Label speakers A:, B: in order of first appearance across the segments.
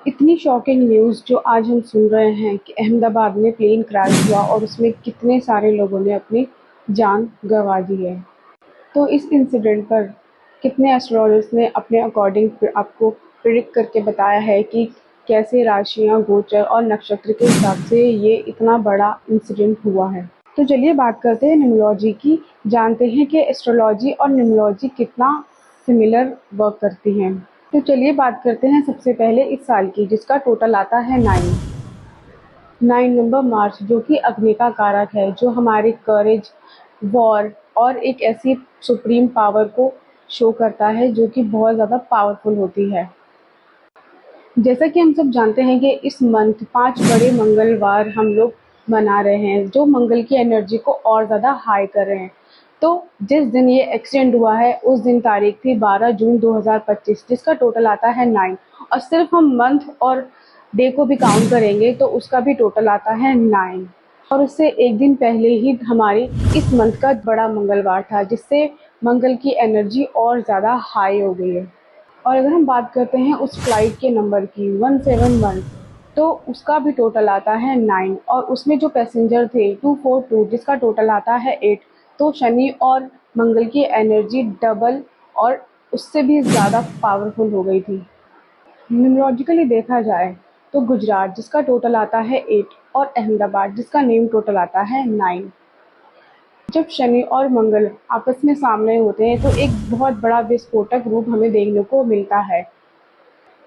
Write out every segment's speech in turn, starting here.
A: इतनी shocking news जो आज हम सुन रहे हैं कि अहमदाबाद में प्लेन क्रैश हुआ और उसमें कितने सारे लोगों ने अपनी जान गंवा दी है। तो इस इंसिडेंट पर कितने एस्ट्रोलॉजर्स ने अपने अकॉर्डिंग आपको प्रिडिक्ट करके बताया है कि कैसे राशियां, गोचर और नक्षत्र के हिसाब से ये इतना बड़ा इंसिडेंट हुआ है। तो चलिए बात करते हैं न्यूमरोलॉजी की, जानते हैं कि एस्ट्रोलॉजी और न्यूमरोलॉजी कितना सिमिलर वर्क करती हैं। तो चलिए बात करते हैं सबसे पहले इस साल की, जिसका टोटल आता है 9 नंबर मार्च, जो कि अग्नि का कारक है, जो हमारे करेज, वॉर और एक ऐसी सुप्रीम पावर को शो करता है जो कि बहुत ज़्यादा पावरफुल होती है। जैसा कि हम सब जानते हैं कि इस मंथ 5 बड़े मंगलवार हम लोग मना रहे हैं, जो मंगल की एनर्जी को और ज़्यादा हाई कर रहे हैं। तो जिस दिन ये एक्सीडेंट हुआ है उस दिन तारीख थी 12 जून 2025, जिसका टोटल आता है 9। और सिर्फ हम मंथ और डे को भी काउंट करेंगे तो उसका भी टोटल आता है 9। और उससे एक दिन पहले ही हमारी इस मंथ का बड़ा मंगलवार था, जिससे मंगल की एनर्जी और ज़्यादा हाई हो गई है। और अगर हम बात करते हैं उस फ्लाइट के नंबर की 171, तो उसका भी टोटल आता है 9। और उसमें जो पैसेंजर थे 242, जिसका टोटल आता है 8। तो शनि और मंगल की एनर्जी डबल और उससे भी ज़्यादा पावरफुल हो गई थी। न्यूमरोलॉजिकली देखा जाए तो गुजरात, जिसका टोटल आता है 8, और अहमदाबाद, जिसका नेम टोटल आता है 9। जब शनि और मंगल आपस में सामने होते हैं तो एक बहुत बड़ा विस्फोटक रूप हमें देखने को मिलता है।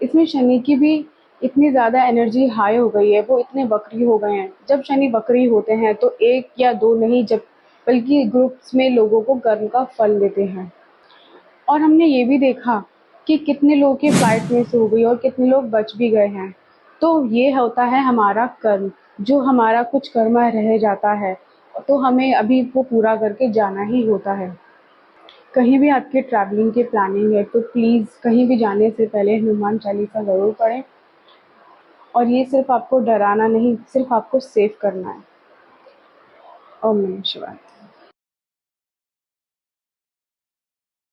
A: इसमें शनि की भी इतनी ज़्यादा एनर्जी हाई हो गई है, वो इतने वक्री हो गए हैं। जब शनि वक्री होते हैं तो एक या दो नहीं, जब बल्कि ग्रुप्स में लोगों को कर्म का फल देते हैं। और हमने ये भी देखा कि कितने लोगों की फ्लाइट मिस हो गई और कितने लोग बच भी गए हैं। तो ये होता है हमारा कर्म, जो हमारा कुछ कर्म रह जाता है तो हमें अभी वो पूरा करके जाना ही होता है। कहीं भी आपके ट्रैवलिंग की प्लानिंग है तो प्लीज़ कहीं भी जाने से पहले हनुमान चालीसा ज़रूर पढ़ें। और ये सिर्फ आपको डराना नहीं, सिर्फ आपको सेव करना है। ओम नमः शिवाय।